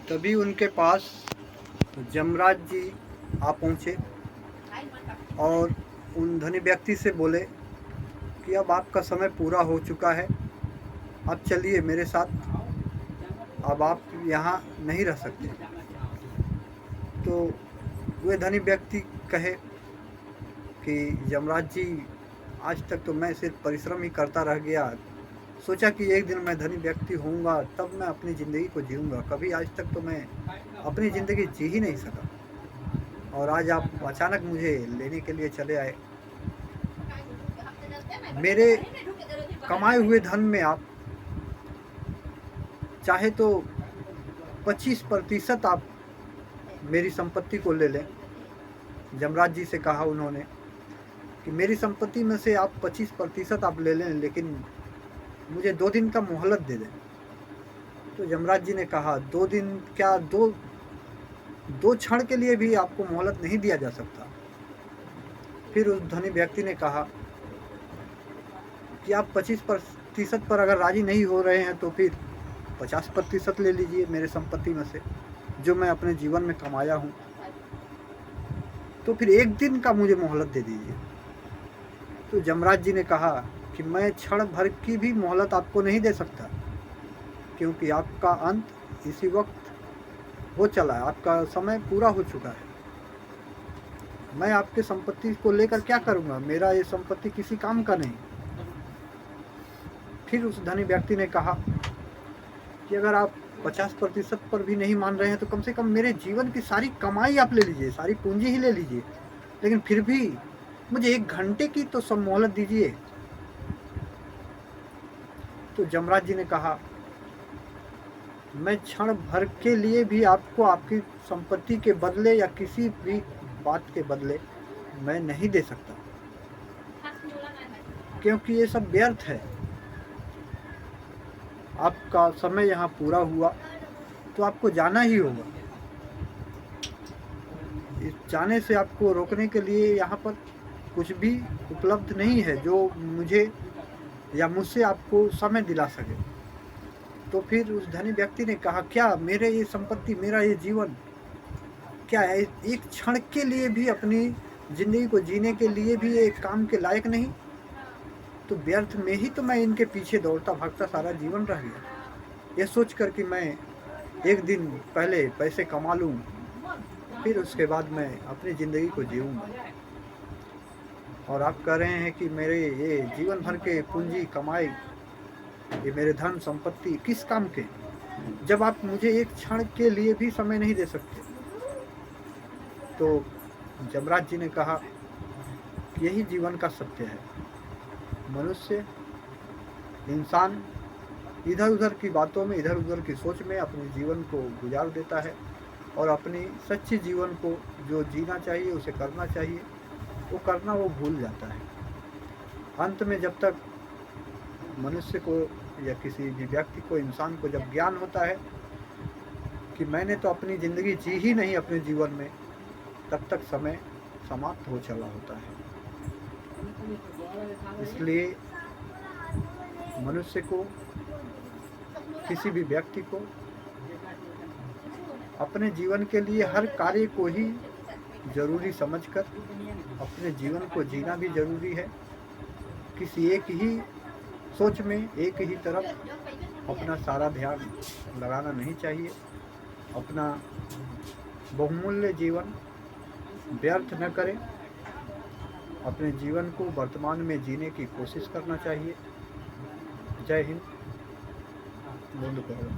तभी उनके पास जमराज जी आ पहुँचे और उन धनी व्यक्ति से बोले कि अब आपका समय पूरा हो चुका है, अब चलिए मेरे साथ, अब आप यहाँ नहीं रह सकते। तो वे धनी व्यक्ति कहे कि यमराज जी, आज तक तो मैं सिर्फ परिश्रम ही करता रह गया, सोचा कि एक दिन मैं धनी व्यक्ति होऊंगा तब मैं अपनी ज़िंदगी को जीऊँगा, कभी आज तक तो मैं अपनी ज़िंदगी जी ही नहीं सका, और आज आप अचानक मुझे लेने के लिए चले आए। मेरे कमाए हुए धन में आप चाहे तो 25% आप मेरी संपत्ति को ले लें। यमराज जी से कहा उन्होंने कि मेरी संपत्ति में से आप 25% आप ले लें, लेकिन मुझे 2 दिन का मोहलत दे दें। तो यमराज जी ने कहा 2 दिन क्या, दो क्षण के लिए भी आपको मोहलत नहीं दिया जा सकता। फिर उस धनी व्यक्ति ने कहा कि आप 25% पर अगर राजी नहीं हो रहे हैं तो फिर 50% ले लीजिए मेरे संपत्ति में से, जो मैं अपने जीवन में कमाया हूँ, तो फिर 1 दिन का मुझे मोहलत दे दीजिए। तो यमराज जी ने कहा कि मैं क्षण भर की भी मोहलत आपको नहीं दे सकता, क्योंकि आपका अंत इसी वक्त हो चला है, आपका समय पूरा हो चुका है। मैं आपके संपत्ति को लेकर क्या करूँगा, मेरा ये संपत्ति किसी काम का नहीं। फिर उस धनी व्यक्ति ने कहा कि अगर आप 50% पर भी नहीं मान रहे हैं तो कम से कम मेरे जीवन की सारी कमाई आप ले लीजिए, सारी पूंजी ही ले लीजिए, लेकिन फिर भी मुझे 1 घंटे की तो सब मोहलत दीजिए। तो यमराज जी ने कहा मैं क्षण भर के लिए भी आपको आपकी संपत्ति के बदले या किसी भी बात के बदले मैं नहीं दे सकता, क्योंकि ये सब व्यर्थ है। आपका समय यहाँ पूरा हुआ तो आपको जाना ही होगा। इस जाने से आपको रोकने के लिए यहाँ पर कुछ भी उपलब्ध नहीं है जो मुझे या मुझसे आपको समय दिला सके। तो फिर उस धनी व्यक्ति ने कहा क्या मेरे ये संपत्ति, मेरा ये जीवन क्या है, एक क्षण के लिए भी अपनी ज़िंदगी को जीने के लिए भी एक काम के लायक नहीं? तो व्यर्थ में ही तो मैं इनके पीछे दौड़ता भागता सारा जीवन रह गया। ये सोच कर कि मैं एक दिन पहले पैसे कमा लूँ, फिर उसके बाद मैं अपनी ज़िंदगी को जीऊँगा। और आप कह रहे हैं कि मेरे ये जीवन भर के पूंजी कमाई, ये मेरे धन संपत्ति किस काम के, जब आप मुझे एक क्षण के लिए भी समय नहीं दे सकते। तो यमराज जी ने कहा यही जीवन का सत्य है। मनुष्य, इंसान इधर उधर की बातों में, इधर उधर की सोच में अपने जीवन को गुजार देता है और अपनी सच्चे जीवन को जो जीना चाहिए, उसे करना चाहिए, वो करना वो भूल जाता है। अंत में जब तक मनुष्य को या किसी भी व्यक्ति को, इंसान को जब ज्ञान होता है कि मैंने तो अपनी ज़िंदगी जी ही नहीं अपने जीवन में, तब तक समय समाप्त हो चला होता है। इसलिए मनुष्य को, किसी भी व्यक्ति को अपने जीवन के लिए हर कार्य को ही जरूरी समझकर अपने जीवन को जीना भी जरूरी है। किसी एक ही सोच में, एक ही तरफ अपना सारा ध्यान लगाना नहीं चाहिए। अपना बहुमूल्य जीवन व्यर्थ न करें, अपने जीवन को वर्तमान में जीने की कोशिश करना चाहिए। जय हिंद। बंद करो।